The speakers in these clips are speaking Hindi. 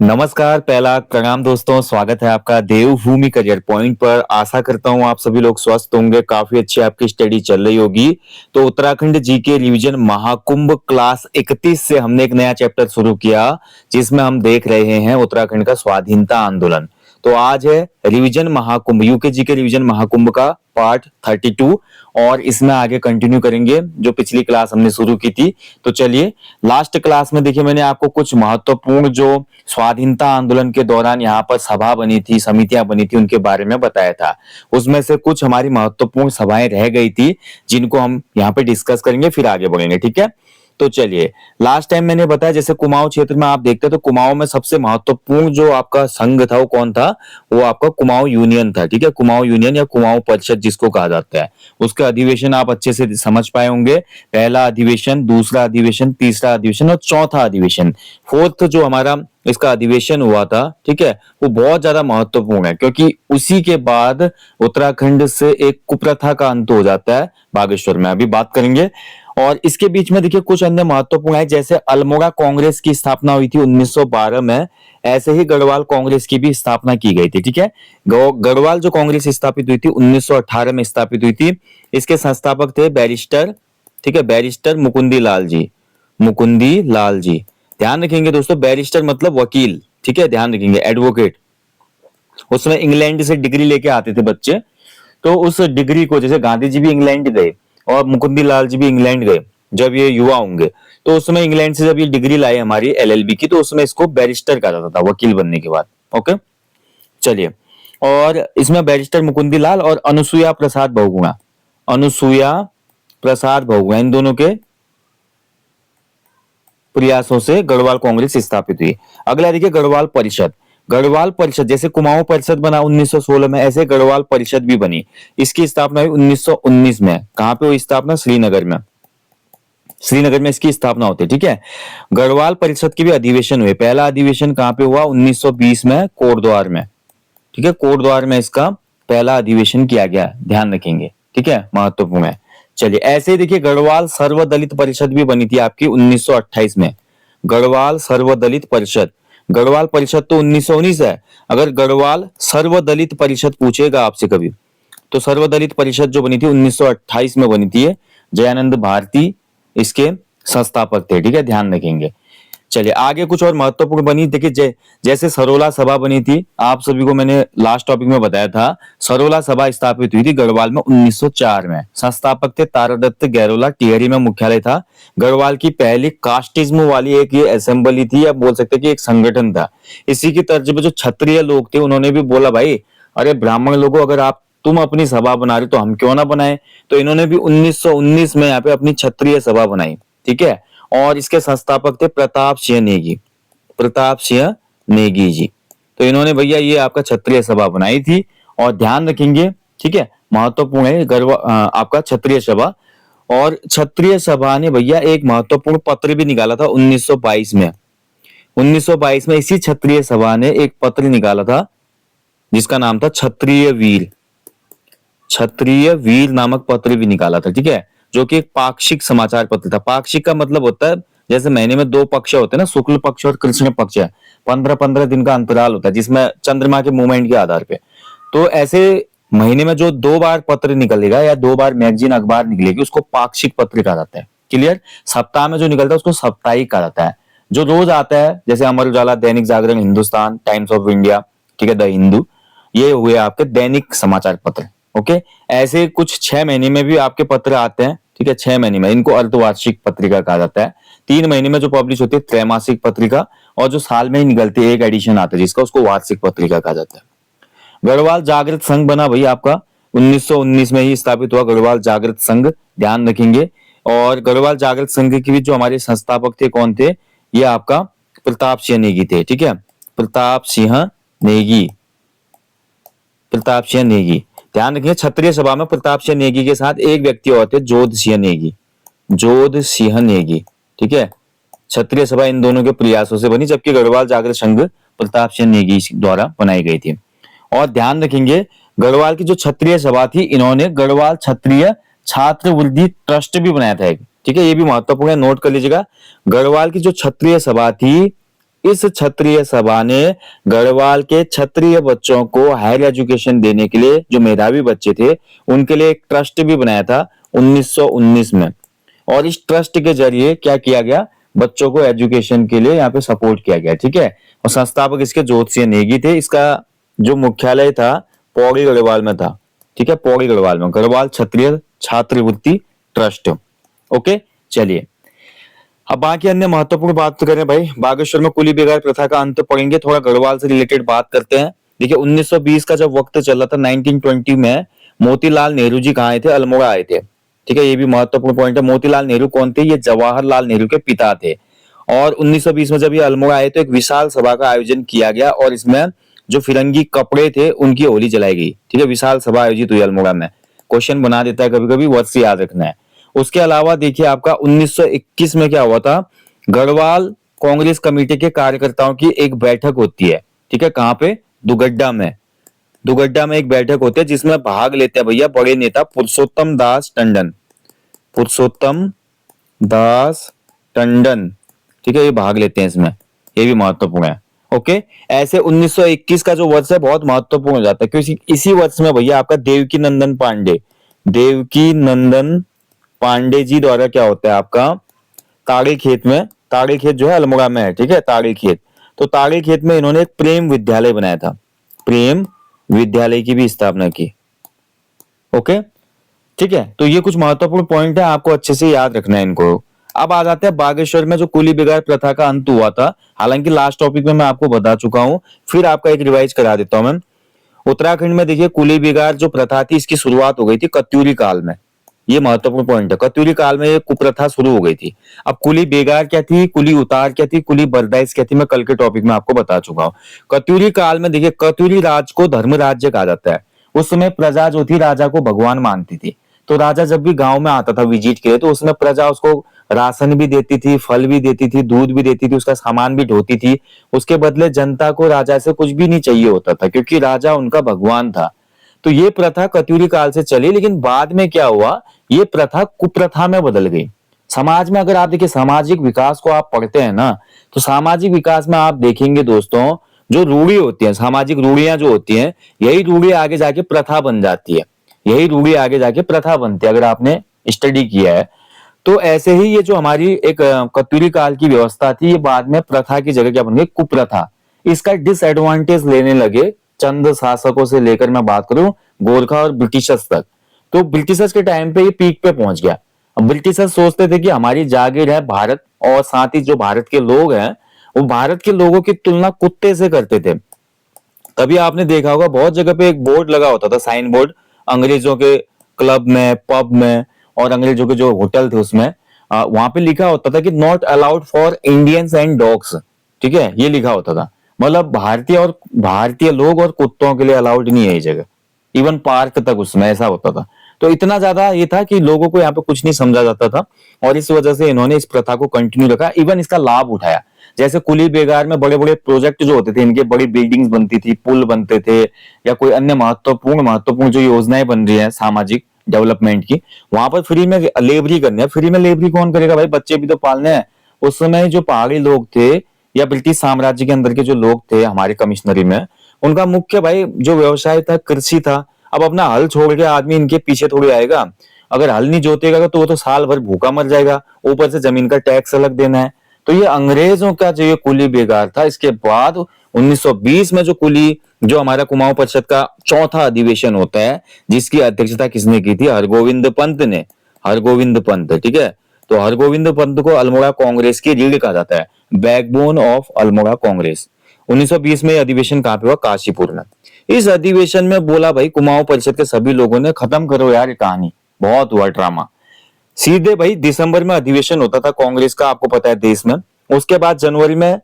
नमस्कार, पहला प्रणाम दोस्तों, स्वागत है आपका देवभूमि करियर पॉइंट पर। आशा करता हूँ आप सभी लोग स्वस्थ होंगे, काफी अच्छी आपकी स्टडी चल रही होगी। तो Uttarakhand GK revision Mahakumbh class 31 से हमने एक नया चैप्टर शुरू किया, जिसमें हम देख रहे हैं उत्तराखंड का स्वाधीनता आंदोलन। तो आज है रिवीजन महाकुंभ, यूके के रिवीजन महाकुंभ का पार्ट 32 और इसमें आगे कंटिन्यू करेंगे जो पिछली क्लास हमने शुरू की थी। तो चलिए, लास्ट क्लास में देखिए मैंने आपको कुछ महत्वपूर्ण जो स्वाधीनता आंदोलन के दौरान यहाँ पर सभा बनी थी, समितियां बनी थी, उनके बारे में बताया था। उसमें से कुछ हमारी महत्वपूर्ण सभाएं रह गई थी, जिनको हम यहाँ पे डिस्कस करेंगे, फिर आगे बढ़ेंगे। ठीक है, तो चलिए, लास्ट टाइम मैंने बताया जैसे कुमाऊं क्षेत्र में आप देखते हैं तो कुमाऊं में सबसे महत्वपूर्ण जो आपका संघ था वो कौन था? वो आपका कुमाऊं यूनियन था। ठीक है, कुमाऊं यूनियन या कुमाऊं परिषद जिसको कहा जाता है, उसका अधिवेशन आप अच्छे से समझ पाए होंगे। पहला अधिवेशन, दूसरा अधिवेशन, तीसरा अधिवेशन और चौथा अधिवेशन, फोर्थ जो हमारा इसका अधिवेशन हुआ था, ठीक है, वो बहुत ज्यादा महत्वपूर्ण है क्योंकि उसी के बाद उत्तराखंड से एक कुप्रथा का अंत हो जाता है बागेश्वर में, अभी बात करेंगे। और इसके बीच में देखिए कुछ अन्य महत्वपूर्ण है, जैसे अल्मोड़ा कांग्रेस की स्थापना हुई थी 1912 में, ऐसे ही गढ़वाल कांग्रेस की भी स्थापना की गई थी। ठीक है, गढ़वाल जो कांग्रेस स्थापित हुई थी 1918 में स्थापित हुई थी। इसके संस्थापक थे बैरिस्टर, ठीक है, बैरिस्टर मुकुंदी लाल जी, मुकुंदी लाल जी। ध्यान रखेंगे दोस्तों, बैरिस्टर मतलब वकील, ठीक है, ध्यान रखेंगे, एडवोकेट। उसमें इंग्लैंड से डिग्री लेके आते थे बच्चे, तो उस डिग्री को, जैसे गांधी जी भी इंग्लैंड गए और मुकुंदी लाल जी भी इंग्लैंड गए जब ये युवा होंगे, तो उसमें इंग्लैंड से जब ये डिग्री लाए हमारी एलएलबी की, तो उसमें इसको बैरिस्टर कहा जाता था वकील बनने के बाद। ओके, चलिए, और इसमें बैरिस्टर मुकुंदी लाल और अनुसुईया प्रसाद बहुगुणा, अनुसुईया प्रसाद बहुगुणा, इन दोनों के प्रयासों से गढ़वाल कांग्रेस स्थापित हुई। अगला देखिए गढ़वाल परिषद। गढ़वाल परिषद जैसे कुमाऊं परिषद बना 1916 में, ऐसे गढ़वाल परिषद भी बनी। इसकी स्थापना हुई 1919 में। कहां पे हुई स्थापना? श्रीनगर में, श्रीनगर में इसकी स्थापना होती है। ठीक है, गढ़वाल परिषद के भी अधिवेशन हुए। पहला अधिवेशन कहां पे हुआ? 1920 में कोटद्वार में। ठीक है, कोटद्वार में इसका पहला अधिवेशन किया गया, ध्यान रखेंगे। ठीक है, महत्वपूर्ण है। चलिए, ऐसे ही देखिए गढ़वाल सर्वदलित परिषद भी बनी थी आपकी 1928 में। गढ़वाल सर्वदलित परिषद, गढ़वाल परिषद तो 1919 है। अगर गढ़वाल सर्वदलित परिषद पूछेगा आपसे कभी, तो सर्वदलित परिषद जो बनी थी 1928 में बनी थी। जयानंद भारती इसके संस्थापक थे। ठीक है, ध्यान रखेंगे। चलिए, आगे कुछ और महत्वपूर्ण बनी, देखिए जैसे सरोला सभा बनी थी, आप सभी को मैंने लास्ट टॉपिक में बताया था। सरोला सभा स्थापित हुई थी गढ़वाल में 1904 में। संस्थापक थे तारादत्त गैरोला, टिहरी में मुख्यालय था। गढ़वाल की पहली कास्टिज्म वाली एक ये असेंबली थी, या बोल सकते कि एक संगठन था। इसी की तर्ज पे जो क्षत्रिय लोग थे उन्होंने भी बोला, भाई अरे ब्राह्मण लोगों, अगर आप तुम अपनी सभा बना रहे तो हम क्यों ना बनाए। तो इन्होंने भी 1919 में यहाँ पे अपनी क्षत्रिय सभा बनाई। ठीक है, और इसके संस्थापक थे प्रताप सिंह नेगी, प्रताप सिंह नेगी जी। तो इन्होंने भैया ये आपका क्षत्रिय सभा बनाई थी, और ध्यान रखेंगे, ठीक है, महत्वपूर्ण है आपका क्षत्रिय सभा। और क्षत्रिय सभा ने भैया एक महत्वपूर्ण पत्र भी निकाला था 1922 में। 1922 में इसी क्षत्रिय सभा ने एक पत्र निकाला था जिसका नाम था क्षत्रिय वीर, क्षत्रिय वीर नामक पत्र भी निकाला था। ठीक है, जो कि एक पाक्षिक समाचार पत्र था। पाक्षिक का मतलब होता है जैसे महीने में दो पक्ष होते हैं ना, शुक्ल पक्ष और कृष्ण पक्ष है, 15-15 दिन का अंतराल होता है जिसमें चंद्रमा के मूवमेंट के आधार पे। तो ऐसे महीने में जो 2 बार पत्र निकलेगा या 2 बार मैगजीन अखबार निकलेगी, उसको पाक्षिक पत्र कहा जाता है। क्लियर? सप्ताह में जो निकलता है उसको साप्ताहिक कहा जाता है। जो रोज आता है जैसे Amar Ujala, Dainik Jagran, Hindustan, times of India, ठीक है, द हिंदू, ये हुए आपके दैनिक समाचार पत्र। ओके, ऐसे कुछ 6 महीने में भी आपके पत्र आते हैं। ठीक है, 6 महीने में, इनको अर्धवार्षिक पत्रिका कहा जाता है। 3 महीने में जो पब्लिश होती है त्रैमासिक पत्रिका, और जो साल में ही निकलती है एक एडिशन आता है जिसका, उसको वार्षिक पत्रिका कहा जाता है। गढ़वाल जागृत संघ बना भाई आपका 1919 में ही स्थापित हुआ गढ़वाल जागृत संघ, ध्यान रखेंगे। और गढ़वाल जागृत संघ के भी जो हमारे संस्थापक थे कौन थे? ये आपका प्रताप सिंह नेगी थे। ठीक है, प्रताप सिंह नेगी, प्रताप सिंह नेगी, ध्यान रखिए। क्षत्रिय सभा में प्रताप सिंह नेगी के साथ एक व्यक्ति और थे, जोध सिंह नेगी, जोध सिंह नेगी। ठीक है, क्षत्रिय सभा इन दोनों के प्रयासों से बनी, जबकि गढ़वाल जागृत संघ प्रताप सिंह नेगी द्वारा बनाई गई थी। और ध्यान रखेंगे, गढ़वाल की जो क्षत्रिय सभा थी, इन्होंने गढ़वाल क्षत्रिय छात्रवृत्ति ट्रस्ट भी बनाया था एक। ठीक है, ये भी महत्वपूर्ण है, नोट कर लीजिएगा। गढ़वाल की जो क्षत्रिय सभा थी, इस क्षत्रिय सभा ने गढ़वाल के क्षत्रिय बच्चों को हायर एजुकेशन देने के लिए, जो मेधावी बच्चे थे उनके लिए एक ट्रस्ट भी बनाया था 1919 में। और इस ट्रस्ट के जरिए क्या किया गया, बच्चों को एजुकेशन के लिए यहाँ पे सपोर्ट किया गया। ठीक है, और संस्थापक इसके ज्योतिषी नेगी थे। इसका जो मुख्यालय था पौड़ी गढ़वाल में था। ठीक है, पौड़ी गढ़वाल में गढ़वाल क्षत्रिय छात्रवृत्ति ट्रस्ट। ओके, चलिए अब बाकी अन्य महत्वपूर्ण बात तो करें भाई। बागेश्वर में कुली बेगार प्रथा का अंत पढ़ेंगे, थोड़ा गढ़वाल से रिलेटेड बात करते हैं। देखिए 1920 का जब वक्त चला था, 1920 में मोतीलाल नेहरू जी कहाँ आए थे, अल्मोड़ा आए थे। ठीक है, ये भी महत्वपूर्ण पॉइंट है। मोतीलाल नेहरू कौन थे, ये जवाहरलाल नेहरू के पिता थे। और 1920 में जब ये अल्मोड़ा आए तो एक विशाल सभा का आयोजन किया गया और इसमें जो फिरंगी कपड़े थे उनकी होली जलाई गई। ठीक है, विशाल सभा आयोजित हुई अल्मोड़ा में। क्वेश्चन बना देता है कभी कभी, वर्ष याद रखना है। उसके अलावा देखिए आपका 1921 में क्या हुआ था, गढ़वाल कांग्रेस कमेटी के कार्यकर्ताओं की एक बैठक होती है। ठीक है, कहाँ पे, दुगड्डा में। दुगड्डा में एक बैठक होती है जिसमें भाग लेते हैं भैया बड़े नेता पुरुषोत्तम दास टंडन। पुरुषोत्तम दास टंडन, ठीक है, ये भाग लेते हैं इसमें, ये भी महत्वपूर्ण है। ओके, ऐसे 1921 का जो वर्ष है बहुत महत्वपूर्ण हो जाता है क्योंकि इसी वर्ष में भैया आपका देवकी नंदन पांडे, देवकी नंदन पांडे जी द्वारा क्या होता है आपका ताड़ी खेत में, ताड़ी खेत जो है अल्मोड़ा में है। ठीक है, ताड़ी खेत, तो ताड़ी खेत में इन्होंने एक प्रेम विद्यालय बनाया था, प्रेम विद्यालय की भी स्थापना की। ओके, ठीक है, तो ये कुछ महत्वपूर्ण पॉइंट है, आपको अच्छे से याद रखना है इनको। अब आ जाते हैं बागेश्वर में जो कुली बेगार प्रथा का अंत हुआ था। हालांकि लास्ट टॉपिक में मैं आपको बता चुका हूं, फिर आपका एक रिवाइज करा देता हूं मैं। उत्तराखंड में देखिए कुली बेगार जो प्रथा थी इसकी शुरुआत हो गई थी कत्यूरी काल में। ये महत्वपूर्ण पॉइंट है, कत्यूरी काल में ये कुप्रथा शुरू हो गई थी। अब कुली बेगार क्या थी, कुली उतार क्या थी, कुली बरदाइश क्या थी, मैं कल के टॉपिक में आपको बता चुका हूँ। कत्यूरी काल में देखिए कत्यूरी राज को धर्म राज्य कहा जाता है। उस समय प्रजा जो थी राजा को भगवान मानती थी, तो राजा जब भी गांव में आता था विजिट के लिए तो उसमें प्रजा उसको राशन भी देती थी, फल भी देती थी, दूध भी देती थी, उसका सामान भी ढोती थी। उसके बदले जनता को राजा से कुछ भी नहीं चाहिए होता था क्योंकि राजा उनका भगवान था। तो ये प्रथा कत्यूरी काल से चली, लेकिन बाद में क्या हुआ, ये प्रथा कुप्रथा में बदल गई। समाज में अगर आप देखिए सामाजिक विकास को आप पढ़ते हैं ना, तो सामाजिक विकास में आप देखेंगे दोस्तों जो रूढ़ी होती है, सामाजिक रूढ़ियां जो होती हैं, यही रूढ़ी आगे जाके प्रथा बन जाती है, यही रूढ़ी आगे जाके प्रथा बनती है, अगर आपने स्टडी किया है तो। ऐसे ही ये जो हमारी एक कत्यूरी काल की व्यवस्था थी, ये बाद में प्रथा की जगह क्या बन गई, कुप्रथा। इसका डिसएडवांटेज लेने लगे चंद शासकों से लेकर मैं बात करूं गोरखा और ब्रिटिशर्स तक। तो ब्रिटिशर्स के टाइम पे ये पीक पे पहुंच गया। अब ब्रिटिशर्स सोचते थे कि हमारी जागीर है भारत, और साथ ही जो भारत के लोग हैं वो भारत के लोगों की तुलना कुत्ते से करते थे। तभी आपने देखा होगा बहुत जगह पे एक बोर्ड लगा होता था, साइन बोर्ड, अंग्रेजों के क्लब में, पब में और अंग्रेजों के जो होटल थे उसमें वहां पे लिखा होता था कि not allowed for Indians and dogs. ठीक है, ये लिखा होता था, मतलब भारतीय लोग और कुत्तों के लिए अलाउड नहीं है ये जगह, इवन पार्क तक उसमें ऐसा होता था। तो इतना ज्यादा ये था कि लोगों को यहाँ पे कुछ नहीं समझा जाता था, और इस वजह से इन्होंने इस प्रथा को कंटिन्यू रखा, इवन इसका लाभ उठाया। जैसे कुली बेगार में बड़े बड़े प्रोजेक्ट जो होते थे, इनके बड़ी बिल्डिंग्स बनती थी, पुल बनते थे, या कोई अन्य महत्वपूर्ण जो योजनाएं बन रही है सामाजिक डेवलपमेंट की, वहां पर फ्री में लेबरी करनी है। फ्री में लेबरी कौन करेगा भाई, बच्चे भी तो पालने हैं। उस समय जो पहाड़ी लोग थे या ब्रिटिश साम्राज्य के अंदर के जो लोग थे हमारे कमिश्नरी में, उनका मुख्य भाई जो व्यवसाय था कृषि था। अब अपना हल छोड़ के आदमी इनके पीछे थोड़ी आएगा, अगर हल नहीं जोतेगा तो वो तो साल भर भूखा मर जाएगा, ऊपर से जमीन का टैक्स अलग देना है। तो ये अंग्रेजों का जो ये कुली बेगार था। इसके बाद 1920 में जो हमारा कुमाऊं परिषद का चौथा अधिवेशन होता है, जिसकी अध्यक्षता किसने की थी, हरगोविंद पंत ने, हरगोविंद पंत। ठीक है, तो हरगोविंद पंत को अल्मोड़ा कांग्रेस की रीढ़ कहा जाता है, बैकबोन ऑफ अल्मोड़ा कांग्रेस। 1920 में अधिवेशन कहां पे हुआ, काशीपुर में। इस अधिवेशन में बोला भाई कुमाऊं परिषद के सभी लोगों ने खत्म करो यार ये कहानी, बहुत हुआ ड्रामा। सीधे भाई दिसंबर में अधिवेशन होता था कांग्रेस का, आपको पता है देश में। उसके बाद जनवरी में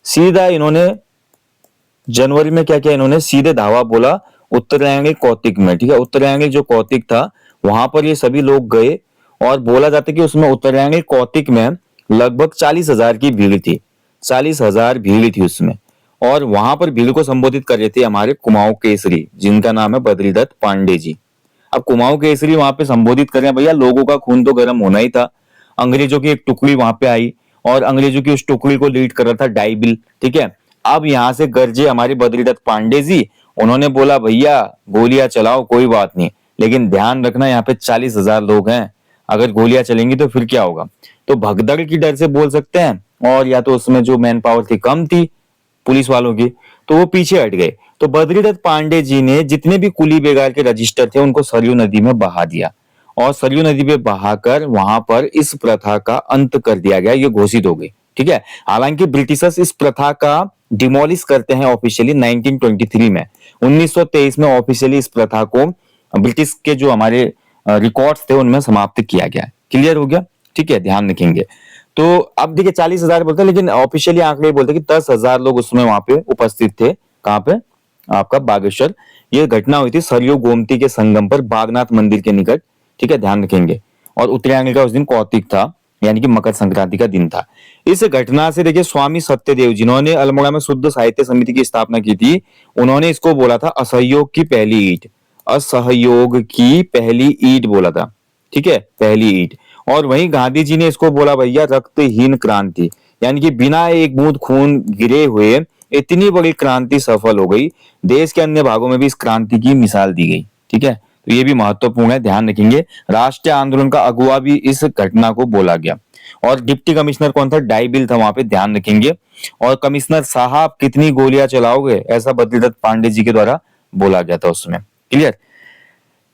सीधा इन्होंने, जनवरी में क्या किया इन्होंने, सीधे धावा बोला उत्तरायणी कौतिक में। ठीक है, उत्तरायणी जो कौतिक था वहां पर ये सभी लोग गए, और बोला जाता है कि उसमें उत्तरायणी कौतिक में लगभग 40,000 की भीड़ थी, 40,000 भीड़ थी उसमें। और वहां पर भीड़ को संबोधित कर रहे थे हमारे कुमाऊं केसरी, जिनका नाम है बद्रीदत्त पांडे जी। अब कुमाऊं केसरी वहां पे संबोधित कर रहे हैं, भैया लोगों का खून तो गर्म होना ही था। अंग्रेजों की एक टुकड़ी वहां पे आई और अंग्रेजों की उस टुकड़ी को लीड कर रहा था डाइबिल, ठीक है। अब यहाँ से गरजे हमारे बद्रीदत्त पांडे जी, उन्होंने बोला भैया गोलियां चलाओ कोई बात नहीं, लेकिन ध्यान रखना यहाँ पे 40,000 लोग हैं, अगर गोलियां चलेंगी तो फिर क्या होगा। तो भगदड़ की डर से बोल सकते हैं, और या तो उसमें जो मैन पावर थी कम थी पुलिस वालों की, तो वो पीछे हट गए। तो बद्रीदत्त पांडे जी ने जितने भी कुली बेगार के रजिस्टर थे उनको सरयू नदी में बहा दिया, और सरयू नदी में बहाकर वहां पर इस प्रथा का अंत कर दिया गया, ये घोषित हो गई, ठीक है। हालांकि ब्रिटिशर्स इस प्रथा का डिमोलिश करते हैं ऑफिशियली 1923 में। 1923 में ऑफिशियली इस प्रथा को ब्रिटिश के जो हमारे रिकॉर्ड्स थे उनमें समाप्त किया गया। क्लियर हो गया, ठीक है, ध्यान रखेंगे। तो अब देखिए 40,000 बोलते हैं, लेकिन ऑफिशियली आंकड़े बोलते हैं कि 10,000 लोग उसमें वहां पे उपस्थित थे। कहाँ पे? आपका बागेश्वर। ये घटना हुई थी सरयू गोमती के संगम पर बागनाथ मंदिर के निकट, ठीक है, ध्यान रखेंगे। और उत्तरायण का उस दिन कौतिक था, यानी कि मकर संक्रांति का दिन था। इस घटना से देखिए स्वामी सत्यदेव जिन्होंने अल्मोड़ा में शुद्ध साहित्य समिति की स्थापना की थी, उन्होंने इसको बोला था असहयोग की पहली ईंट, असहयोग की पहली ईंट बोला था, ठीक है, पहली ईंट। और वहीं गांधी जी ने इसको बोला भैया रक्तहीन क्रांति, यानी कि बिना एक बूंद खून गिरे हुए इतनी बड़ी क्रांति सफल हो गई। देश के अन्य भागों में भी इस क्रांति की मिसाल दी गई, ठीक है। तो ये भी महत्वपूर्ण है, ध्यान रखेंगे। राष्ट्रीय आंदोलन का अगुवा भी इस घटना को बोला गया। और डिप्टी कमिश्नर कौन था? डाइबिल था वहां पे, ध्यान रखेंगे। और कमिश्नर साहब कितनी गोलियां चलाओगे, ऐसा बद्रीदत्त पांडे जी के द्वारा बोला गया था उसमें। क्लियर?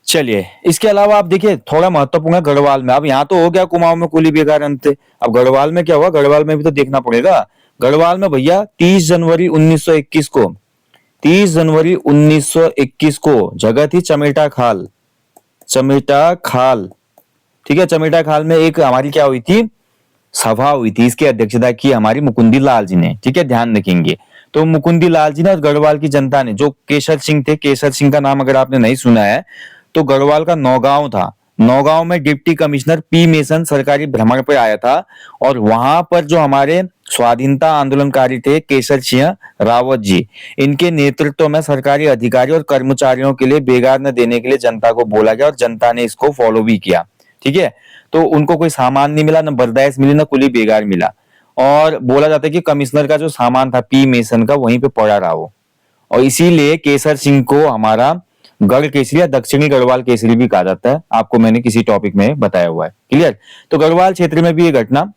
चलिए, इसके अलावा आप देखिए थोड़ा महत्वपूर्ण है गढ़वाल में। अब यहाँ तो हो गया कुमाऊं में कुली बेगार अंत, अब गढ़वाल में क्या हुआ, गढ़वाल में भी तो देखना पड़ेगा। गढ़वाल में भैया 30 जनवरी 1921 को, 30 जनवरी 1921 को जगह थी चमेटा खाल, चमेटा खाल, ठीक है। चमेटा खाल में एक हमारी क्या हुई थी, सभा हुई थी। इसकी अध्यक्षता की हमारी मुकुंदी लाल जी ने, ठीक है, ध्यान रखेंगे। तो मुकुंदी लाल जी ने और गढ़वाल की जनता ने, जो केसर सिंह थे, केसर सिंह का नाम अगर आपने नहीं सुना है तो गढ़वाल का नौगांव था, नौगांव में डिप्टी कमिश्नर पी मेसन सरकारी भ्रमण पर आया था। और वहां पर जो हमारे स्वाधीनता आंदोलनकारी थे केसर सिंह रावत जी, इनके नेतृत्व में सरकारी अधिकारी और कर्मचारियों के लिए बेगार न देने के लिए जनता को बोला गया, और जनता ने इसको फॉलो भी किया, ठीक है। तो उनको कोई सामान नहीं मिला, न बर्दाश्त मिली, न कुली बेगार मिला। और बोला जाता है कि कमिश्नर का जो सामान था पी मेसन का वहीं पे पड़ा रहा हो, और इसीलिए केसर सिंह को हमारा गढ़ केसरी या दक्षिणी गढ़वाल केसरी भी कहा जाता है, आपको मैंने किसी टॉपिक में बताया हुआ है। क्लियर? तो गढ़वाल क्षेत्र में भी ये घटना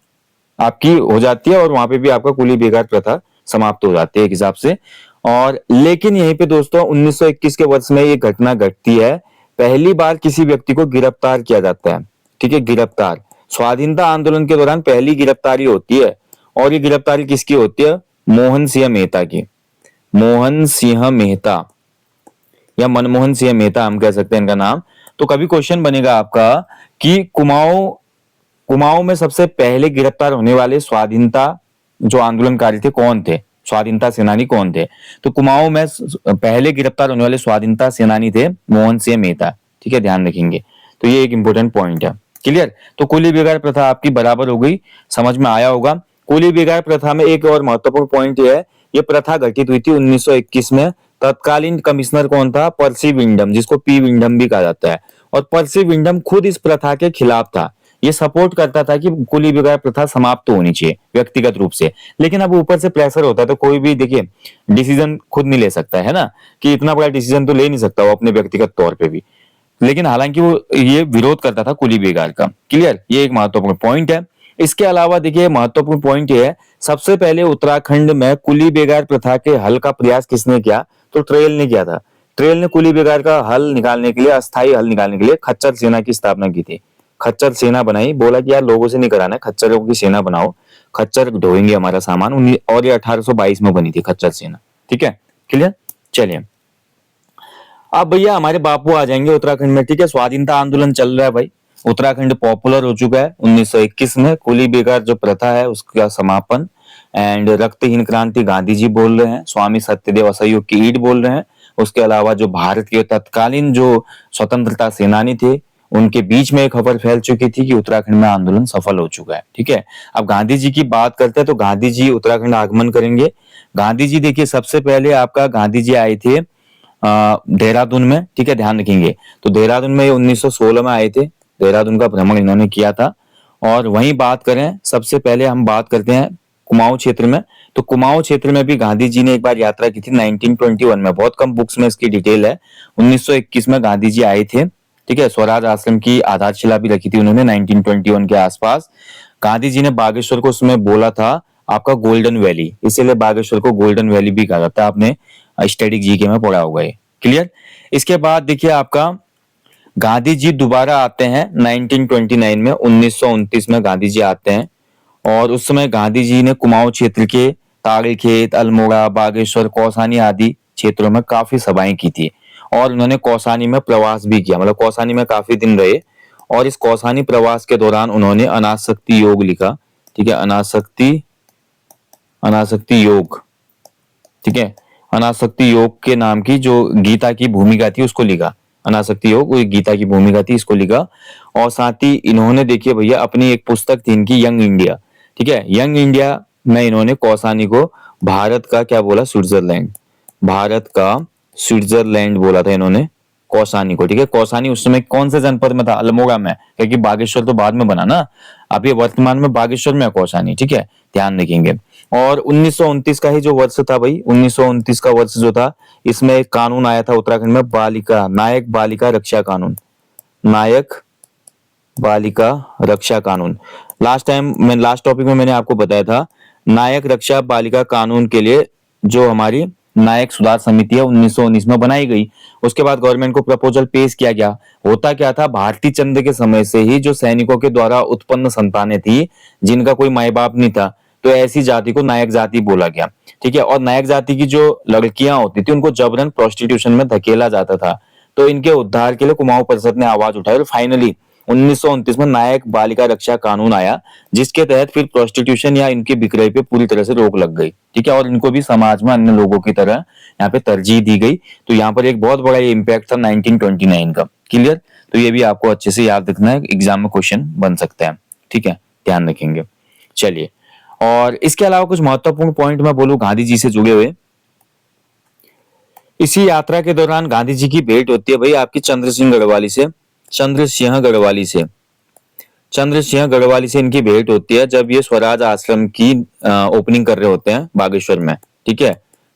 आपकी हो जाती है, और वहां पे भी आपका कुली बेगार प्रथा समाप्त हो जाती है एक हिसाब से। और लेकिन यहीं पे दोस्तों 1921 के वर्ष में ये घटना घटती है, पहली बार किसी व्यक्ति को गिरफ्तार किया जाता है, ठीक है, गिरफ्तार। स्वाधीनता आंदोलन के दौरान पहली गिरफ्तारी होती है, और ये गिरफ्तारी किसकी होती है? मोहन सिंह मेहता की, मोहन सिंह मेहता या मनमोहन सिंह मेहता हम कह सकते हैं इनका नाम। तो कभी क्वेश्चन बनेगा आपका कि कुमाऊं कुमाऊं में सबसे पहले गिरफ्तार होने वाले स्वाधीनता जो आंदोलनकारी थे कौन थे, स्वाधीनता सेनानी कौन थे? तो कुमाऊं में पहले गिरफ्तार होने वाले स्वाधीनता सेनानी थे मोहन सिंह मेहता, ठीक है, ध्यान रखेंगे। तो ये एक इंपॉर्टेंट पॉइंट है। क्लियर? तो कुली बेगार प्रथा आपकी बराबर हो गई, समझ में आया होगा। कुली बेगार प्रथा में एक और महत्वपूर्ण पॉइंट यह है, ये प्रथा घटित हुई थी 1921 में। तत्कालीन कमिश्नर कौन था? पर्सी विंडम, जिसको पी विंडम भी कहा जाता है। और पर्सी विंडम खुद इस प्रथा के खिलाफ था, ये सपोर्ट करता था कि कुली बेगार प्रथा समाप्त होनी चाहिए व्यक्तिगत रूप से। लेकिन अब ऊपर से प्रेशर होता है, तो कोई भी देखिए डिसीजन खुद नहीं ले सकता है ना, कि इतना बड़ा डिसीजन तो ले नहीं सकता वो अपने व्यक्तिगत तौर पे भी। लेकिन हालांकि वो ये विरोध करता था कुली बेगार का। क्लियर? ये एक महत्वपूर्ण पॉइंट है। इसके अलावा देखिए महत्वपूर्ण पॉइंट ये है, सबसे पहले उत्तराखंड में कुली बेगार प्रथा के हल का प्रयास किसने किया? तो ट्रेल ने किया था। ट्रेल ने कुली बेगार का हल निकालने के लिए, अस्थायी हल निकालने के लिए खच्चर सेना की स्थापना की थी। खच्चर सेना बनाई, बोला कि यार लोगों से नहीं कराना है, खच्चरों की सेना बनाओ, खच्चर ढोएंगे हमारा सामान। और ये 1822 में बनी थी खच्चर सेना, ठीक है, क्लियर? चलिए अब भैया हमारे बापू आ जाएंगे उत्तराखंड में, ठीक है। स्वाधीनता आंदोलन चल रहा है भाई, उत्तराखंड पॉपुलर हो चुका है। 1921 में कुली बेगार जो प्रथा है उसका समापन, एंड रक्तहीन क्रांति गांधी जी बोल रहे हैं, स्वामी सत्यदेव असहयोग की ईंट बोल रहे हैं। उसके अलावा जो भारत के तत्कालीन जो स्वतंत्रता सेनानी थे उनके बीच में एक खबर फैल चुकी थी कि उत्तराखंड में आंदोलन सफल हो चुका है, ठीक है। अब गांधी जी की बात करते हैं तो गांधी जी उत्तराखंड आगमन करेंगे। गांधी जी देखिए सबसे पहले आपका गांधी जी आए थे देहरादून में, ठीक है, ध्यान रखेंगे। तो देहरादून में 1916 में आए थे, देहरादून का भ्रमण इन्होंने किया था। और वहीं बात करें, सबसे पहले हम बात करते हैं कुमाऊं क्षेत्र में। तो कुमाऊं क्षेत्र में भी गांधी जी ने एक बार यात्रा की थी 1921 में। बहुत कम बुक्स में इसकी डिटेल है। 1921 में गांधी जी आए थे, ठीक है। स्वराज आश्रम की आधारशिला भी रखी थी उन्होंने 1921 के आसपास। गांधी जी ने बागेश्वर को उसमें बोला था आपका गोल्डन वैली, इसीलिए बागेश्वर को गोल्डन वैली भी कहा जाता है। आपने स्टैटिक जीके में पढ़ा होगा ये, क्लियर। इसके बाद देखिए आपका गांधी जी दोबारा आते हैं 1929 में, 1929 में गांधी जी आते हैं। और उस समय गांधी जी ने कुमाऊं क्षेत्र के ताड़ीखेत, अल्मोड़ा, बागेश्वर, कौसानी आदि क्षेत्रों में काफी सभाएं की थी। और उन्होंने कौसानी में प्रवास भी किया, मतलब कौसानी में काफी दिन रहे। और इस कौसानी प्रवास के दौरान उन्होंने अनासक्ति योग लिखा, ठीक है। अनासक्ति योग, ठीक है। अनासक्ति योग के नाम की जो गीता की भूमिका थी उसको लिखा। अनासक्ति योग वो गीता की भूमिका थी, इसको लिखा। और साथ ही इन्होंने देखिए भैया अपनी एक पुस्तक थी इनकी यंग इंडिया, ठीक है। यंग इंडिया में इन्होंने कौसानी को भारत का क्या बोला, स्विट्जरलैंड, भारत का स्विट्जरलैंड बोला था इन्होंने कौसानी को, ठीक है। कौसानी उस समय कौन से जनपद में था, अल्मोड़ा में, क्योंकि बागेश्वर तो बाद में बना ना। अभी वर्तमान में बागेश्वर में है कौसानी, ठीक है, ध्यान रखेंगे। और 1929 का ही जो वर्ष था भाई, 1929 का वर्ष जो था, इसमें एक कानून आया था उत्तराखंड में, नायक बालिका रक्षा कानून, नायक बालिका रक्षा कानून। लास्ट टॉपिक में मैंने आपको बताया था नायक रक्षा बालिका कानून के लिए जो हमारी नायक सुधार समिति है 1919 में बनाई गई। उसके बाद गवर्नमेंट को प्रपोजल पेश किया गया। होता क्या था, भारतीय चंद्र के समय से ही जो सैनिकों के द्वारा उत्पन्न संतानें थी जिनका कोई माई बाप नहीं था, तो ऐसी जाति को नायक जाति बोला गया, ठीक है। और नायक जाति की जो लड़कियां होती थी उनको जबरन प्रोस्टिट्यूशन में धकेला जाता था। तो इनके उद्धार के लिए कुमाऊं परिषद ने आवाज उठाई और फाइनली 1929 में नायक बालिका रक्षा कानून आया, जिसके तहत फिर प्रोस्टिट्यूशन या इनके बिक्री पे पूरी तरह से रोक लग गई, ठीक है। और इनको भी समाज में अन्य लोगों की तरह यहाँ पे तरजीह दी गई। तो यहाँ पर एक बहुत बड़ा ये इम्पैक्ट था 1929 का, क्लियर। तो ये भी आपको अच्छे से याद रखना है, एग्जाम में क्वेश्चन बन सकता है, ठीक है, ध्यान रखेंगे। चलिए, और इसके अलावा कुछ महत्वपूर्ण पॉइंट मैं बोलूं गांधी जी से जुड़े हुए। इसी यात्रा के दौरान गांधी जी की भेंट होती है भाई आपकी चंद्रसिंह गढ़वाली से, चंद्रसिंह गढ़वाली से इनकी भेंट होती है जब ये स्वराज आश्रम की ओपनिंग कर रहे होते हैं बागेश्वर में, ठीक है।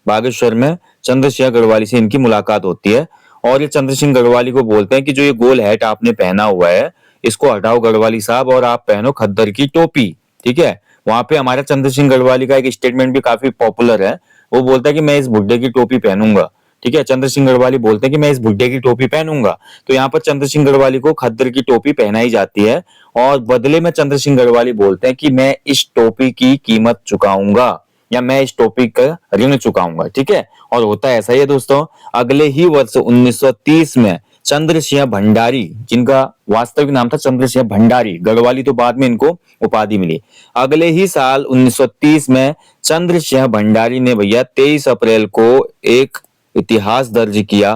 बागेश्वर में चंद्रसिंह गढ़वाली से इनकी मुलाकात होती है। और ये चंद्रसिंह गढ़वाली को बोलते हैं कि जो ये गोल हैट आपने पहना हुआ है इसको हटाओ गढ़वाली साहब, और आप पहनो खद्दर की टोपी, ठीक है। वहां पे हमारा चंद्रसिंह गढ़वाली का एक स्टेटमेंट भी काफी पॉपुलर है। वो बोलता है कि मैं इस बुड्ढे की टोपी पहनूंगा, ठीक है। चंद्रसिंह गढ़वाली बोलते हैं कि मैं इस बुड्ढे की टोपी पहनूंगा। तो यहाँ पर चंद्रसिंह गढ़वाली को खद्दर की टोपी पहनाई जाती है और बदले में चंद्रसिंह गढ़वाली बोलते हैं कि मैं इस टोपी की कीमत चुकाऊंगा या मैं इस टोपी का ऋण चुकाऊंगा, ठीक है। और होता ऐसा ही है दोस्तों। अगले ही वर्ष 1930 में चंद्रसिंह भंडारी, जिनका वास्तविक नाम था चंद्रसिंह भंडारी, गढ़वाली तो बाद में इनको उपाधि मिली। अगले ही साल 1930 में चंद्रसिंह भंडारी ने भैया 23 अप्रैल को एक इतिहास दर्ज किया,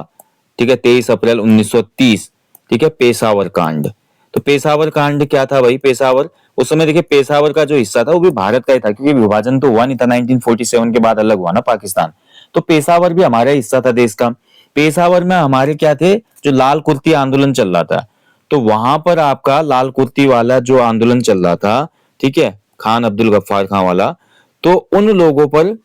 ठीक है। 23 अप्रैल 1930, ठीक है, पेशावर कांड। तो पेशावर कांड क्या था भाई, पेशावर उस समय देखिए पेशावर का जो हिस्सा था वो भी भारत का ही था, क्योंकि विभाजन तो हुआ नहीं था, 1947 के बाद अलग हुआ ना पाकिस्तान। तो पेशावर भी हमारा हिस्सा था देश का। पेशावर में हमारे क्या थे, जो लाल कुर्ती आंदोलन चल रहा था, तो वहां पर आपका लाल कुर्ती वाला जो आंदोलन चल रहा था, ठीक है, खान अब्दुल गफ्फार खान वाला, तो उन लोगों पर,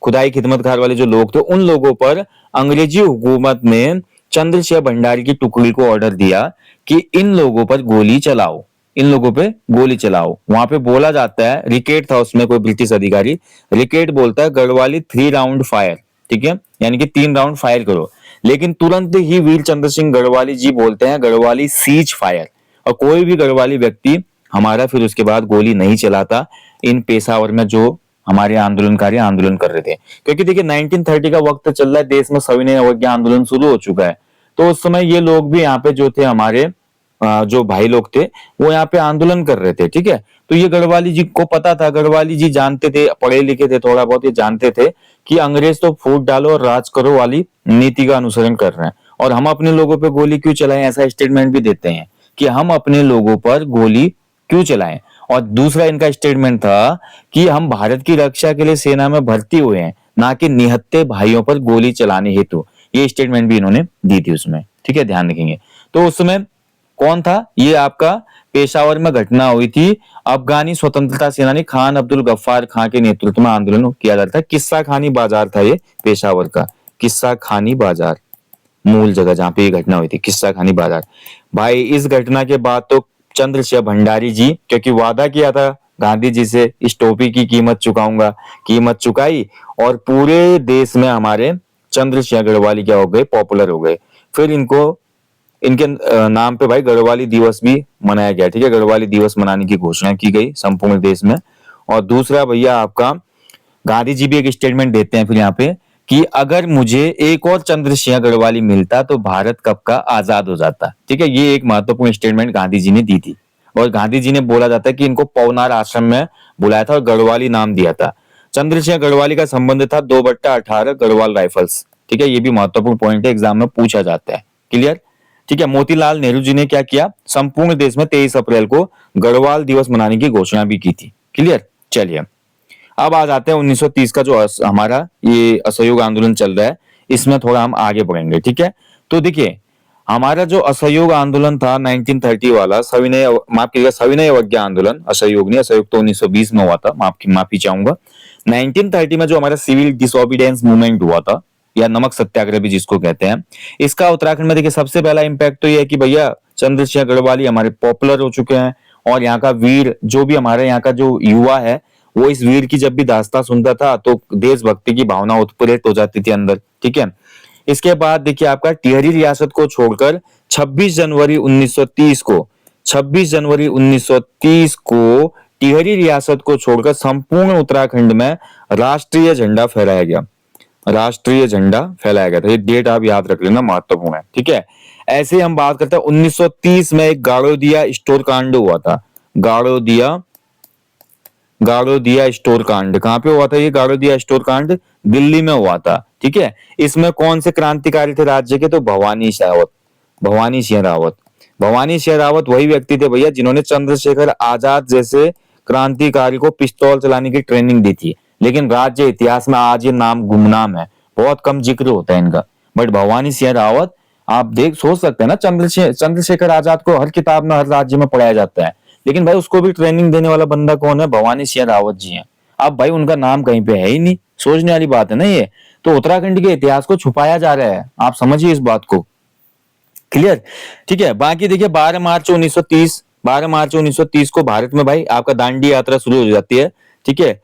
खुदाई खिदमतगार वाले जो लोग थे उन लोगों पर अंग्रेजी हुकूमत ने चंद्रसिंह भंडारी की टुकड़ी को ऑर्डर दिया कि इन लोगों पर गोली चलाओ, इन लोगों पे गोली चलाओ। वहां पे बोला जाता है, रिकेट था उसमें कोई ब्रिटिश अधिकारी, रिकेट बोलता है गढ़वाली 3 राउंड फायर, ठीक है, यानी कि 3 राउंड फायर करो। लेकिन तुरंत ही वीर चंद्र सिंह गढ़वाली जी बोलते हैं गढ़वाली सीज फायर, और कोई भी गढ़वाली व्यक्ति हमारा फिर उसके बाद गोली नहीं चलाता इन पेशावर में जो हमारे आंदोलनकारी आंदोलन कर रहे थे। क्योंकि देखिए 1930 का वक्त चल रहा है, देश में सविनय अवज्ञा आंदोलन शुरू हो चुका है। तो उस समय ये लोग भी यहाँ पे जो थे हमारे जो भाई लोग थे वो यहाँ पे आंदोलन कर रहे थे, ठीक है। तो ये गढ़वाली जी को पता था, गढ़वाली जी जानते थे, पढ़े लिखे थे थोड़ा बहुत, ये जानते थे कि अंग्रेज तो फूट डालो और राज करो वाली नीति का अनुसरण कर रहे हैं, और हम अपने लोगों पे गोली क्यों चलाएं, ऐसा स्टेटमेंट भी देते हैं कि हम अपने लोगों पर गोली क्यों चलाएं। और दूसरा इनका स्टेटमेंट था कि हम भारत की रक्षा के लिए सेना में भर्ती हुए हैं, ना कि निहत्थे भाइयों पर गोली चलाने हेतु। ये स्टेटमेंट भी इन्होंने दी थी उसमें, ठीक है, ध्यान रखेंगे। तो उस समय कौन था, ये आपका पेशावर में घटना हुई थी। अफगानी स्वतंत्रता सेनानी खान अब्दुल गफ्फार खां के नेतृत्व में आंदोलन किया जाता है। किस्सा खानी बाजार था ये पेशावर का, किस्सा खानी बाजार, मूल जगह जहां पे ये घटना हुई थी, किस्सा खानी बाजार। भाई इस घटना के बाद तो चंद्रशेखर भंडारी जी, क्योंकि वादा किया था गांधी जी से इस टोपी की कीमत चुकाऊंगा, कीमत चुकाई और पूरे देश में हमारे चंद्रशेखर गढ़वाली क्या हो गए, पॉपुलर हो गए। फिर इनको इनके नाम पे भाई गढ़वाली दिवस भी मनाया गया। ठीक है, गढ़वाली दिवस मनाने की घोषणा की गई संपूर्ण देश में। और दूसरा भैया आपका गांधी जी भी एक स्टेटमेंट देते हैं फिर यहाँ पे कि अगर मुझे एक और चंद्रशेखर गढ़वाली मिलता तो भारत कब का आजाद हो जाता। ठीक है, ये एक महत्वपूर्ण स्टेटमेंट गांधी जी ने दी थी। और गांधी जी ने बोला जाता है कि इनको पवनार आश्रम में बुलाया था और गढ़वाली नाम दिया था। चंद्रशेखर गढ़वाली का संबंध था 2/18 गढ़वाल राइफल्स। ठीक है, ये भी महत्वपूर्ण पॉइंट है, एग्जाम में पूछा जाता है। क्लियर। ठीक है, मोतीलाल नेहरू जी ने क्या किया, संपूर्ण देश में 23 अप्रैल को गढ़वाल दिवस मनाने की घोषणा भी की थी। क्लियर। चलिए अब आ जाते हैं 1930 का जो हमारा ये असहयोग आंदोलन चल रहा है, इसमें थोड़ा हम आगे बढ़ेंगे। ठीक है, तो देखिए हमारा जो असहयोग आंदोलन था 1930 वाला, सविनय माफ कीजिएगा सविनय अवज्ञा आंदोलन, असहयोग नहीं, असहयोग तो 1920 में हुआ था, माफी चाहूंगा। 1930 में जो हमारा सिविल डिसोबीडियंस मूवमेंट हुआ था या नमक सत्याग्रह भी जिसको कहते हैं, इसका उत्तराखंड में देखिए सबसे पहला इम्पैक्ट तो ये है कि भैया चंद्रशेखर गढ़वाली हमारे पॉपुलर हो चुके हैं। और यहाँ का वीर जो भी हमारे यहाँ का जो युवा है वो इस वीर की जब भी दास्तां सुनता था तो देशभक्ति की भावना उत्प्रेरित हो जाती थी अंदर। ठीक है, इसके बाद देखिए आपका टिहरी रियासत को छोड़कर 26 जनवरी 1930 को 26 जनवरी 1930 को टिहरी रियासत को छोड़कर संपूर्ण उत्तराखंड में राष्ट्रीय झंडा फहराया गया। राष्ट्रीय झंडा फहराया गया था, ये डेट आप याद रख लेना, महत्वपूर्ण है। ठीक है, ऐसे ही हम बात करते हैं 1930 में एक गाड़ोदिया स्टोर कांड हुआ था। गाड़ोदिया स्टोर कांड कहाँ पे हुआ था, ये गाड़ोदिया स्टोर कांड दिल्ली में हुआ था। ठीक है, इसमें कौन से क्रांतिकारी थे राज्य के, तो भवानी सिंह रावत। भवानी सिंह रावत वही व्यक्ति थे भैया जिन्होंने चंद्रशेखर आजाद जैसे क्रांतिकारी को पिस्तौल चलाने की ट्रेनिंग दी थी। लेकिन राज्य इतिहास में आज ये नाम गुमनाम है, बहुत कम जिक्र होता है इनका। बट भवानी सिंह रावत आप सोच सकते हैं ना, चंद्रशेखर आजाद को हर किताब में हर राज्य में पढ़ाया जाता है, लेकिन भाई उसको भी ट्रेनिंग देने वाला बंदा कौन है, भवानी सिंह रावत जी हैं। अब भाई उनका नाम कहीं पे है ही नहीं, सोचने वाली बात है ना ये। तो उत्तराखंड के इतिहास को छुपाया जा रहा है, आप समझिए इस बात को। क्लियर। ठीक है, बाकी देखिए 12 मार्च 1930 को भारत में भाई आपका दांडी यात्रा शुरू हो जाती है। ठीक है,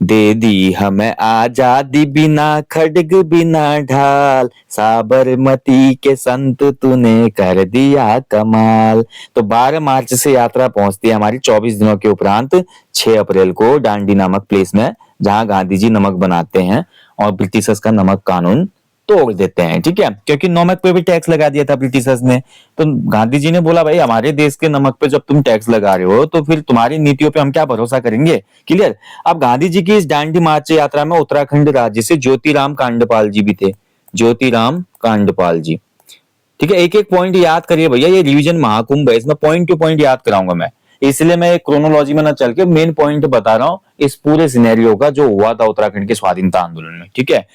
दे दी हमें आजादी बिना खड्ग बिना ढाल, साबरमती के संत तूने कर दिया कमाल। तो 12 मार्च से यात्रा पहुंचती है हमारी 24 दिनों के उपरांत 6 अप्रैल को दांडी नामक प्लेस में, जहां गांधी जी नमक बनाते हैं और ब्रिटिशर्स का नमक कानून तोड़ देते हैं। ठीक है, क्योंकि नमक पे भी टैक्स लगा दिया था ब्रिटिशर्स ने, तो गांधी जी ने बोला भाई हमारे देश के नमक पे जब तुम टैक्स लगा रहे हो तो फिर तुम्हारी नीतियों पे हम क्या भरोसा करेंगे। क्लियर। अब गांधी जी की इस दांडी मार्च यात्रा में उत्तराखंड राज्य से ज्योतिराम कांडपाल जी भी थे, ज्योतिराम कांडपाल जी। ठीक है, एक एक पॉइंट याद करिए भैया, ये रिवीजन महाकुंभ है, इसमें पॉइंट टू पॉइंट याद कराऊंगा मैं, इसलिए मैं क्रोनोलॉजी में ना चल के मेन पॉइंट बता रहा हूं इस पूरे सिनेरियो का जो हुआ था उत्तराखंड के स्वाधीनता आंदोलन में। ठीक है,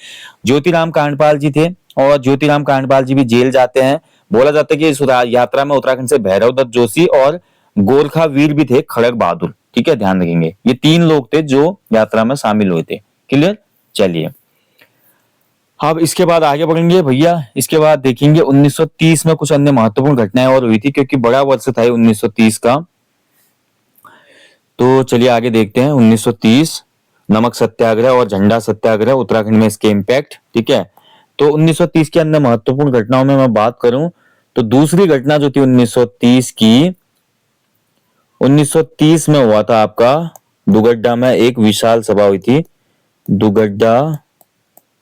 ज्योतिराम कांडपाल जी थे और ज्योतिराम कांडपाल जी भी जेल जाते हैं। बोला जाता है कि इस यात्रा में उत्तराखंड से भैरव दत्त जोशी और गोरखा वीर भी थे, खड़ग बहादुर। ठीक है, ध्यान रखेंगे ये 3 लोग थे जो यात्रा में शामिल हुए थे। क्लियर। चलिए अब इसके बाद आगे बढ़ेंगे भैया, इसके बाद देखेंगे 1930 में कुछ अन्य महत्वपूर्ण घटनाएं और हुई थी, क्योंकि बड़ा वर्ष था 1930 का। तो चलिए आगे देखते हैं 1930 नमक सत्याग्रह और झंडा सत्याग्रह, उत्तराखंड में इसके इम्पैक्ट। ठीक है, तो 1930 के अंदर महत्वपूर्ण घटनाओं में मैं बात करूं तो दूसरी घटना जो थी 1930 में हुआ था आपका दुगड्डा में एक विशाल सभा हुई थी, दुगड्डा।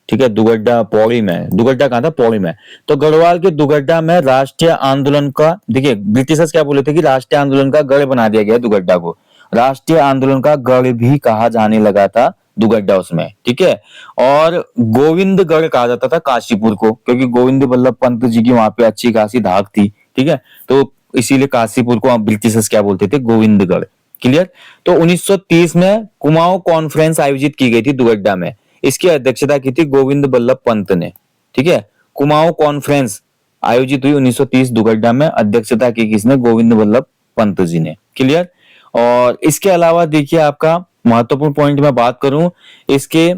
ठीक है, दुगड्डा पौड़ी में, दुगड्डा कहां था, पौड़ी में। तो गढ़वाल के दुगड्डा में राष्ट्रीय आंदोलन का, देखिए ब्रिटिशर्स क्या बोले थे कि राष्ट्रीय आंदोलन का गढ़ बना दिया गया दुगड्डा को, राष्ट्रीय आंदोलन का गढ़ भी कहा जाने लगा था दुगड्डा उसमें। ठीक है, और गोविंदगढ़ कहा जाता था काशीपुर को, क्योंकि गोविंद बल्लभ पंत जी की वहां पे अच्छी खासी धाक थी। ठीक है, तो इसीलिए काशीपुर को ब्रिटिशर्स क्या बोलते थे, गोविंदगढ़। क्लियर। तो 1930 में कुमाऊं कॉन्फ्रेंस आयोजित की गई थी दुगड्डा में, इसकी अध्यक्षता की थी गोविंद बल्लभ पंत ने। ठीक है, कुमाऊं कॉन्फ्रेंस आयोजित हुई 1930 दुगड्डा में, अध्यक्षता की किसने, गोविंद बल्लभ पंत जी ने। क्लियर। और इसके अलावा देखिए आपका महत्वपूर्ण पॉइंट मैं बात करूं इसके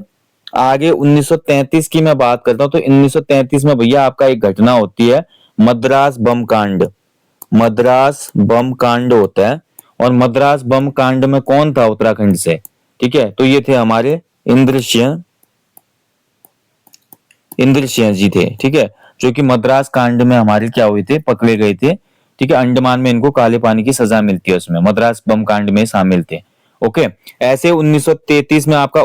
आगे 1933 की मैं बात करता हूं, तो 1933 में भैया आपका एक घटना होती है, मद्रास बम कांड। मद्रास बम कांड होता है, और मद्रास बम कांड में कौन था उत्तराखंड से? ठीक है, तो ये थे हमारे इंद्रसिंह जी थे। ठीक है, जो कि मद्रास कांड में हमारे क्या हुए थे, पकड़े गए थे। ठीक है, अंडमान में इनको काले पानी की सजा मिलती है, उसमें मद्रास बम कांड में शामिल थे। ओके। ऐसे 1933 में आपका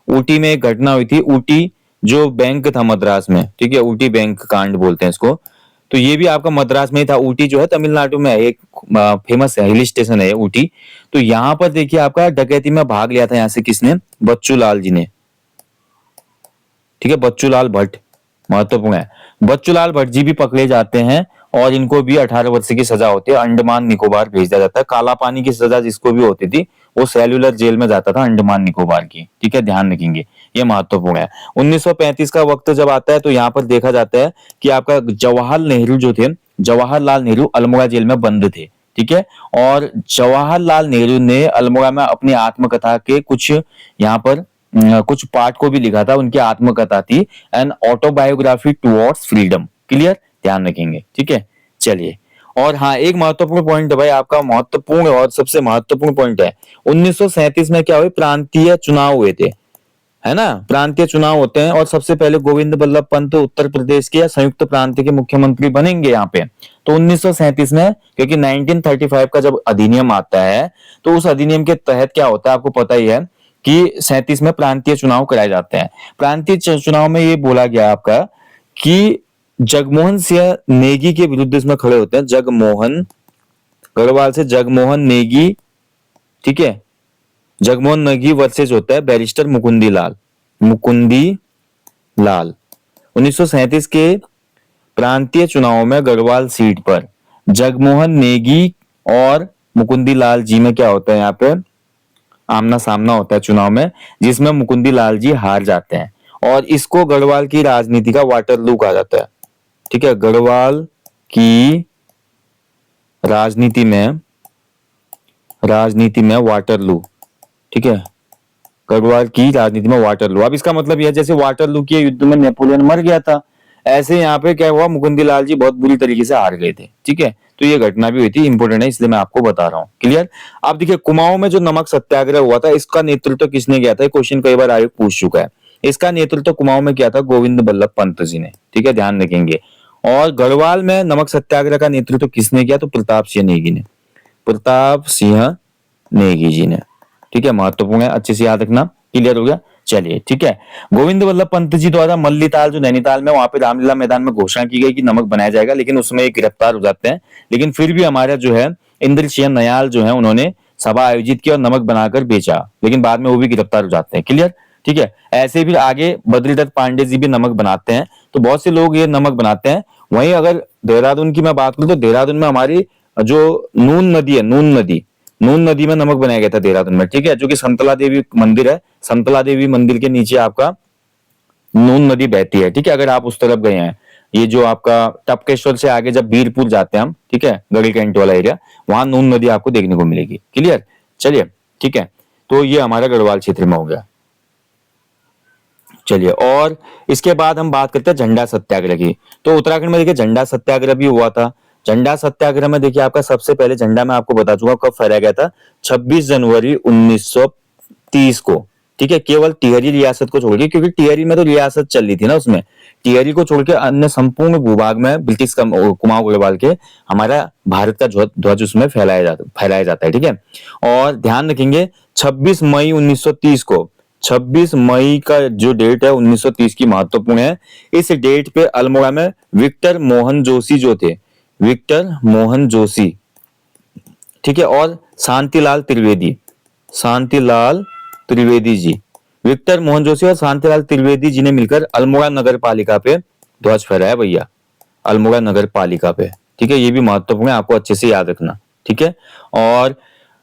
ऊटी में एक घटना हुई थी। ऊटी जो बैंक था मद्रास में, ठीक है, ऊटी बैंक कांड बोलते हैं इसको। तो ये भी आपका मद्रास में ही था। ऊटी जो है तमिलनाडु में है, एक फेमस है, हिल स्टेशन है ऊटी। तो यहाँ पर देखिए आपका डकैती में भाग लिया था यहाँ से किसने? बच्चू लाल जी ने। ठीक है, बच्चू लाल भट्ट महत्वपूर्ण है। बच्चू लाल भट्ट जी भी पकड़े जाते हैं, और इनको भी 18 वर्ष की सजा होती है, अंडमान निकोबार भेज दिया जाता है। काला पानी की सजा जिसको भी होती थी वो सेल्युलर जेल में जाता था अंडमान निकोबार की। ठीक है, ध्यान रखेंगे, ये महत्वपूर्ण है। 1935 का वक्त जब आता है तो यहाँ पर देखा जाता है कि आपका जवाहरलाल नेहरू जो थे, जवाहरलाल नेहरू अल्मोड़ा जेल में बंद थे। ठीक है, और जवाहरलाल नेहरू ने अल्मोड़ा में अपनी आत्मकथा के कुछ यहाँ पर कुछ पार्ट को भी लिखा था। उनकी आत्मकथा थी an autobiography towards freedom. Clear, ध्यान रखेंगे। ठीक है, चलिए। और हाँ, एक महत्वपूर्ण पॉइंट है भाई आपका, महत्वपूर्ण और सबसे महत्वपूर्ण पॉइंट है, 1937 में क्या हुए? प्रांतीय चुनाव हुए थे, है ना? प्रांतीय चुनाव होते हैं, और सबसे पहले गोविंद बल्लभ पंत उत्तर प्रदेश के या संयुक्त प्रांत के मुख्यमंत्री बनेंगे यहाँ पे। तो 1937 में, क्योंकि 1935 का जब अधिनियम आता है तो उस अधिनियम के तहत क्या होता है आपको पता ही है कि 37 में प्रांतीय चुनाव कराए जाते हैं। प्रांतीय चुनाव में ये बोला गया आपका कि जगमोहन सिंह नेगी के विरुद्ध इसमें खड़े होते हैं। जगमोहन, गढ़वाल से जगमोहन नेगी। ठीक है, जगमोहन नेगी वर्सेस होता है बैरिस्टर मुकुंदी लाल। 1937 के प्रांतीय चुनाव में गढ़वाल सीट पर जगमोहन नेगी और मुकुंदी लाल जी में क्या होता है? यहाँ पे आमना सामना होता है चुनाव में, जिसमें मुकुंदी लाल जी हार जाते हैं, और इसको गढ़वाल की राजनीति का वाटरलू कहा जाता है। ठीक है, गढ़वाल की राजनीति में वाटरलू। ठीक है, गढ़वाल की राजनीति में वाटरलू। अब इसका मतलब यह, जैसे वाटरलू के युद्ध में नेपोलियन मर गया था, ऐसे यहाँ पे क्या हुआ, मुकुंदी लाल जी बहुत बुरी तरीके से हार गए थे। ठीक है, तो ये घटना भी हुई थी, इंपोर्टेंट है इसलिए मैं आपको बता रहा हूँ। क्लियर। अब देखिए, कुमाऊं में जो नमक सत्याग्रह हुआ था, इसका नेतृत्व किसने किया था? क्वेश्चन कई बार आयोग पूछ चुका है। इसका नेतृत्व कुमाऊं में किया था गोविंद बल्लभ पंत जी ने। ठीक है, ध्यान रखेंगे। और गढ़वाल में नमक सत्याग्रह का नेतृत्व किसने किया? तो प्रताप सिंह नेगी ने। प्रताप सिंह नेगी जी ने। ठीक है, महत्वपूर्ण है, अच्छे से याद रखना। क्लियर हो गया? चलिए, ठीक है। गोविंद बल्लभ पंत जी द्वारा मल्लीताल जो नैनीताल में, वहां पे रामलीला मैदान में घोषणा की गई कि नमक बनाया जाएगा, लेकिन उसमें एक गिरफ्तार हो जाते हैं। लेकिन फिर भी हमारा जो है इंद्र सिंह नयाल जो है, उन्होंने सभा आयोजित की और नमक बनाकर बेचा, लेकिन बाद में वो भी गिरफ्तार हो जाते हैं। क्लियर, ठीक है। ऐसे भी आगे बद्रीदत्त पांडे जी भी नमक बनाते हैं, तो बहुत से लोग ये नमक बनाते हैं। वहीं अगर देहरादून की मैं बात करूं तो देहरादून में हमारी जो नून नदी है, नून नदी में नमक बनाया गया था देहरादून में। ठीक है, जो कि संतला देवी मंदिर है, संतला देवी मंदिर के नीचे आपका नून नदी बहती है। ठीक है, अगर आप उस तरफ गए हैं, ये जो आपका टपकेश्वर से आगे जब बीरपुर जाते हैं हम, ठीक है, गढ़ी कैंट वाला एरिया, वहां नून नदी आपको देखने को मिलेगी। क्लियर, चलिए, ठीक है। तो ये हमारा गढ़वाल क्षेत्र में हो गया। चलिए, और इसके बाद हम बात करते हैं झंडा सत्याग्रह की। तो उत्तराखंड में देखिए झंडा सत्याग्रह भी हुआ था। झंडा सत्याग्रह में देखिए आपका सबसे पहले झंडा मैं आपको बता चुका कब फहराया गया था, 26 जनवरी 1930 को। ठीक है, केवल टिहरी रियासत को छोड़ के, क्योंकि टिहरी में तो रियासत चल रही थी ना, उसमें टिहरी को छोड़ के अन्य संपूर्ण भूभाग में ब्रिटिश कुमाऊं गढ़वाल के हमारा भारत का ध्वज उसमें फहराया जाता है। ठीक है, और ध्यान रखेंगे 26 मई 1930 को, 26 मई का जो डेट है 1930 की महत्वपूर्ण है। इस डेट पे अल्मोड़ा में विक्टर मोहन जोशी जो थे, विक्टर मोहन जोशी, ठीक है, और शांतिलाल त्रिवेदी जी, विक्टर मोहन जोशी और शांतिलाल त्रिवेदी जी ने मिलकर अल्मोड़ा नगर पालिका पे ध्वज फहराया भैया, अल्मोड़ा नगर पालिका पे। ठीक है, ये भी महत्वपूर्ण है, आपको अच्छे से याद रखना। ठीक है, और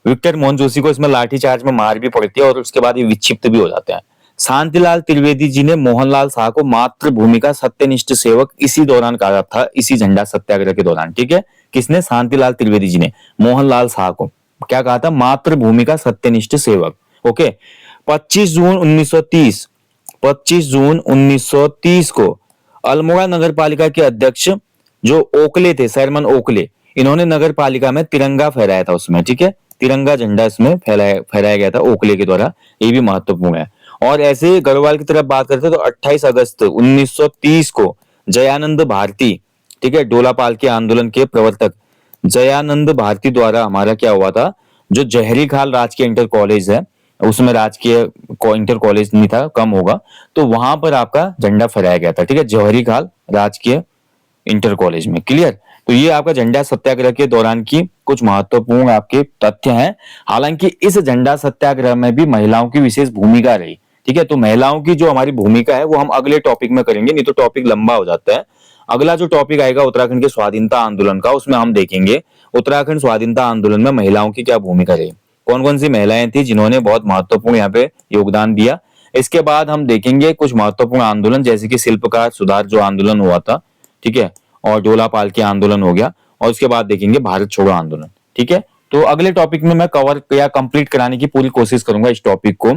विक्टर मोहन जोशी को इसमें लाठीचार्ज में मार भी पड़ती है और उसके बाद ये विक्षिप्त भी हो जाते हैं। शांतिलाल त्रिवेदी जी ने मोहनलाल शाह को मातृभूमि का सत्यनिष्ठ सेवक इसी दौरान कहा था, इसी झंडा सत्याग्रह के दौरान। ठीक है, किसने? शांतिलाल त्रिवेदी जी ने मोहनलाल शाह को क्या कहा था? मातृभूमि का सत्यनिष्ठ सेवक। ओके। 25 जून 1930, 25 जून 1930 को अल्मोड़ा नगर पालिका के अध्यक्ष जो ओकले थे, शरमन ओकले, इन्होंने नगर पालिका में तिरंगा फहराया था उसमें। ठीक है, तिरंगा झंडा इसमें फहराया गया था ओकले के द्वारा, ये भी महत्वपूर्ण है। और ऐसे गढ़वाल की तरफ बात करते हैं तो 28 अगस्त 1930 को जयानंद भारती, ठीक है, डोलापाल के आंदोलन के प्रवर्तक जयानंद भारती द्वारा हमारा क्या हुआ था, जो जहरी खाल राजकीय इंटर कॉलेज है, उसमें राजकीय इंटर कॉलेज नहीं था, कम होगा, तो वहां पर आपका झंडा फहराया गया था। ठीक है, जौहरी खाल राजकीय इंटर कॉलेज में। क्लियर? तो ये आपका झंडा सत्याग्रह के दौरान की कुछ महत्वपूर्ण आपके तथ्य हैं। हालांकि इस झंडा सत्याग्रह में भी महिलाओं की विशेष भूमिका रही। ठीक है, तो महिलाओं की जो हमारी भूमिका है वो हम अगले टॉपिक में करेंगे, नहीं तो टॉपिक लंबा हो जाता है। अगला जो टॉपिक आएगा उत्तराखंड के स्वाधीनता आंदोलन का, उसमें हम देखेंगे उत्तराखंड स्वाधीनता आंदोलन में महिलाओं की क्या भूमिका रही, कौन कौन सी महिलाएं थी जिन्होंने बहुत महत्वपूर्ण यहाँ पे योगदान दिया। इसके बाद हम देखेंगे कुछ महत्वपूर्ण आंदोलन, जैसे कि शिल्पकार सुधार जो आंदोलन हुआ था, ठीक है, और डोलापाल के आंदोलन हो गया, और उसके बाद देखेंगे भारत छोड़ो आंदोलन। ठीक है, तो अगले टॉपिक में मैं कवर या कंप्लीट कराने की पूरी कोशिश करूंगा इस टॉपिक को।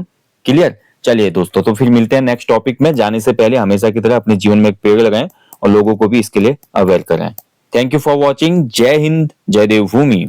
क्लियर? चलिए दोस्तों, तो फिर मिलते हैं नेक्स्ट टॉपिक में। जाने से पहले हमेशा की तरह अपने जीवन में एक पेड़ लगाएं और लोगों को भी इसके लिए अवेयर करें। Thank you for watching. जय हिंद, जय देवभूमि।